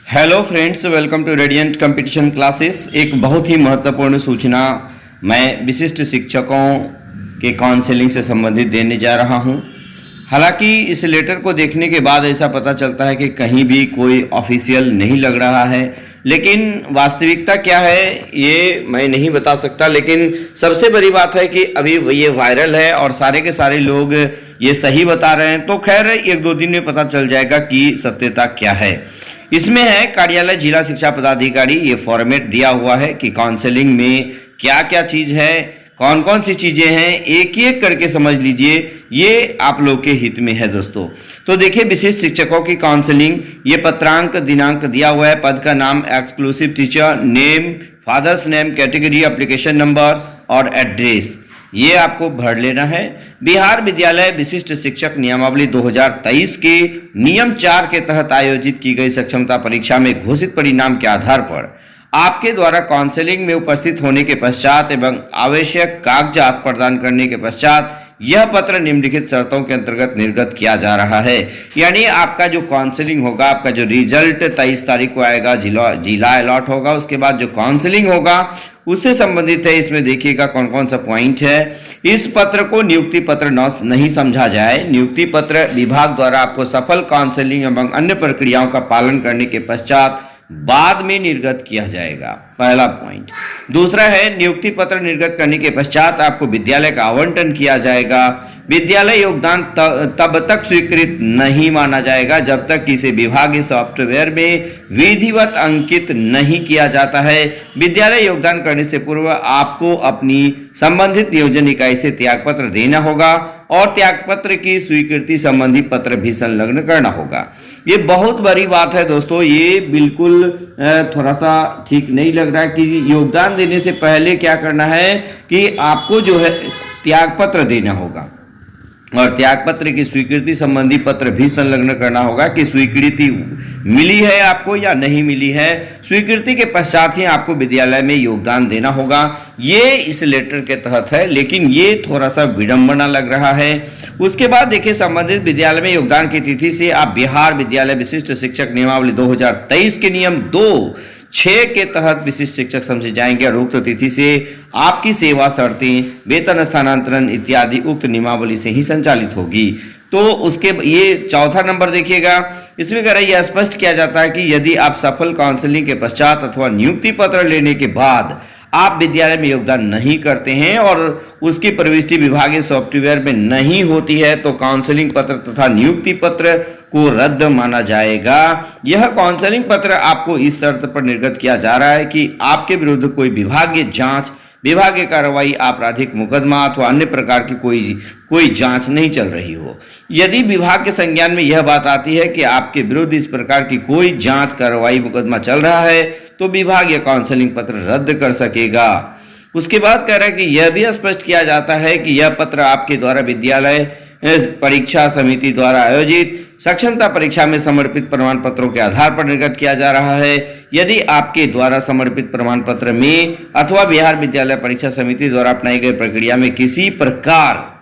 Hello friends, welcome to Radiant competition classes. एक बहुत ही महत्वपूर्ण सूचना मैं विशिष्ट शिक्षकों के काउंसलिंग से संबंधित देने जा रहा हूं। हालांकि इस लेटर को देखने के बाद ऐसा पता चलता है कि कहीं भी कोई ऑफिशियल नहीं लग रहा है, लेकिन वास्तविकता क्या है ये मैं नहीं बता सकता। लेकिन सबसे बड़ी बात है कि अभी ये वायरल है और सारे के सारे लोग ये सही बता रहे हैं। तो खैर एक दो दिन में पता चल जाएगा कि सत्यता क्या है। इसमें है कार्यालय जिला शिक्षा पदाधिकारी, ये फॉर्मेट दिया हुआ है कि काउंसलिंग में क्या क्या चीज़ है, कौन कौन सी चीज़ें हैं, एक एक करके समझ लीजिए। ये आप लोग के हित में है दोस्तों। तो देखिए, विशिष्ट शिक्षकों की काउंसलिंग, ये पत्रांक दिनांक दिया हुआ है, पद का नाम, exclusive teacher name, father's name, category, application number और एड्रेस, ये आपको भर लेना है। बिहार विद्यालय विशिष्ट शिक्षक नियमावली 2023 के नियम 4 के तहत आयोजित की गई सक्षमता परीक्षा में घोषित परिणाम के आधार पर आपके द्वारा काउंसलिंग में उपस्थित होने के पश्चात एवं आवश्यक कागजात प्रदान करने के पश्चात यह पत्र निम्नलिखित शर्तों के अंतर्गत निर्गत किया जा रहा है। यानी आपका जो काउंसलिंग होगा, आपका जो रिजल्ट 23 तारीख को आएगा, जिला अलॉट होगा, उसके बाद जो काउंसलिंग होगा उससे संबंधित है। इसमें देखिएगा कौन कौन सा पॉइंट है। इस पत्र को नियुक्ति पत्र नहीं समझा जाए। नियुक्ति पत्र विभाग द्वारा आपको सफल काउंसलिंग एवं अन्य प्रक्रियाओं का पालन करने के पश्चात बाद में निर्गत किया जाएगा, पहला पॉइंट। दूसरा है, नियुक्ति पत्र निर्गत करने के पश्चात आपको विद्यालय का आवंटन किया जाएगा। विद्यालय योगदान तब तक स्वीकृत नहीं माना जाएगा जब तक इसे विभागीय सॉफ्टवेयर में विधिवत अंकित नहीं किया जाता है। विद्यालय योगदान करने से पूर्व आपको अपनी संबंधित नियोजन इकाई से त्यागपत्र देना होगा और त्यागपत्र की स्वीकृति संबंधी पत्र भी संलग्न करना होगा। ये बहुत बड़ी बात है दोस्तों। ये बिल्कुल थोड़ा सा ठीक नहीं लग रहा है कि योगदान देने से पहले क्या करना है कि आपको जो है त्यागपत्र देना होगा और त्यागपत्र की स्वीकृति संबंधी पत्र भी संलग्न करना होगा कि स्वीकृति मिली है आपको या नहीं मिली है। स्वीकृति के पश्चात ही आपको विद्यालय में योगदान देना होगा। ये इस लेटर के तहत है, लेकिन ये थोड़ा सा विडंबना लग रहा है। उसके बाद देखिए, संबंधित विद्यालय में योगदान की तिथि से आप बिहार विद्यालय विशिष्ट शिक्षक नियमावली 2023 के नियम 2(6) के तहत विशिष्ट शिक्षक समझे जाएंगे और उक्त तिथि से आपकी सेवा शर्तें, वेतन स्थानांतरण इत्यादि उक्त नियमावली से ही संचालित होगी। तो उसके ये चौथा नंबर देखिएगा, इसमें कह रहा है, यह स्पष्ट किया जाता है कि यदि आप सफल काउंसलिंग के पश्चात अथवा नियुक्ति पत्र लेने के बाद आप विद्यालय में योगदान नहीं करते हैं और उसकी प्रविष्टि विभागीय सॉफ्टवेयर में नहीं होती है तो काउंसलिंग पत्र तथा नियुक्ति पत्र को रद्द माना जाएगा। यह काउंसलिंग पत्र आपको इस शर्त पर निर्गत किया जा रहा है कि आपके विरुद्ध कोई विभागीय जांच, विभागीय कार्रवाई, आपराधिक मुकदमा अथवा अन्य प्रकार की कोई जांच नहीं चल रही हो। यदि विभाग के संज्ञान में यह बात आती है कि आपके विरुद्ध इस प्रकार की कोई जांच, कार्रवाई, मुकदमा चल रहा है तो विभाग यह काउंसलिंग पत्र रद्द कर सकेगा। उसके बाद कह रहा है कि यह भी स्पष्ट किया जाता है कि यह पत्र आपके द्वारा विद्यालय परीक्षा समिति द्वारा आयोजित सक्षमता परीक्षा में समर्पित प्रमाण पत्रों के आधार पर निर्गत किया जा रहा है। यदि आपके द्वारा समर्पित प्रमाण पत्र में अथवा बिहार विद्यालय परीक्षा समिति द्वारा अपनाई गई प्रक्रिया में किसी प्रकार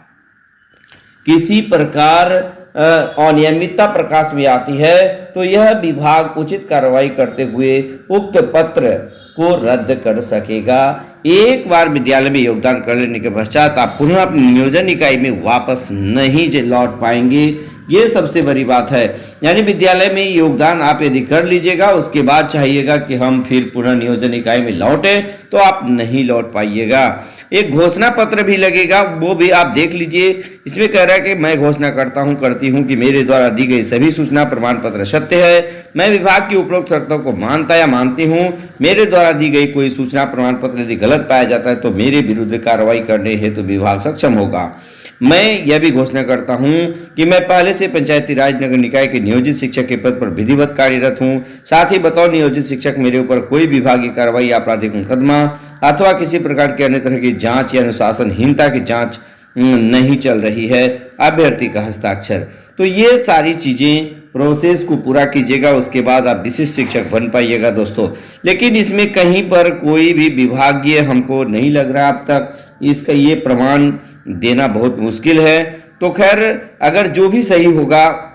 अनियमितता प्रकाश में आती है तो यह विभाग उचित कार्रवाई करते हुए उक्त पत्र को रद्द कर सकेगा। एक बार विद्यालय में योगदान कर लेने के पश्चात आप पुनः अपनी नियोजन इकाई में वापस नहीं लौट पाएंगे। ये सबसे बड़ी बात है। यानी विद्यालय में योगदान आप यदि कर लीजिएगा, उसके बाद चाहिएगा कि हम फिर पुनः नियोजन इकाई में लौटे, तो आप नहीं लौट पाइएगा। एक घोषणा पत्र भी लगेगा, वो भी आप देख लीजिए। इसमें कह रहा है कि मैं घोषणा करती हूँ कि मेरे द्वारा दी गई सभी सूचना प्रमाण पत्र सत्य है। मैं विभाग की उपरोक्त शर्तों को मानता या मानती हूँ। मेरे द्वारा दी गई कोई सूचना प्रमाण पत्र यदि गलत पाया जाता है तो मेरे विरुद्ध कार्रवाई करने हेतु विभाग सक्षम होगा। मैं यह भी घोषणा करता हूं कि मैं पहले से पंचायती राज नगर निकाय के नियोजित शिक्षक के पद पर विधिवत कार्यरत हूं। साथ ही बतौर नियोजित शिक्षक मेरे ऊपर कोई विभागीय कार्रवाई, आपराधिक मुकदमा अथवा किसी प्रकार के अन्य तरह की जांच या अनुशासनहीनता की जांच नहीं चल रही है। अभ्यर्थी का हस्ताक्षर। तो ये सारी चीजें प्रोसेस को पूरा कीजिएगा, उसके बाद आप विशिष्ट शिक्षक बन पाइएगा दोस्तों। लेकिन इसमें कहीं पर कोई भी विभागीय हमको नहीं लग रहा अब तक, इसका ये प्रमाण देना बहुत मुश्किल है। तो खैर, अगर जो भी सही होगा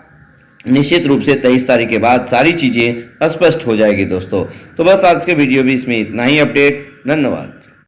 निश्चित रूप से 23 तारीख के बाद सारी चीज़ें स्पष्ट हो जाएगी दोस्तों। तो बस आज के वीडियो भी इसमें इतना ही अपडेट। धन्यवाद।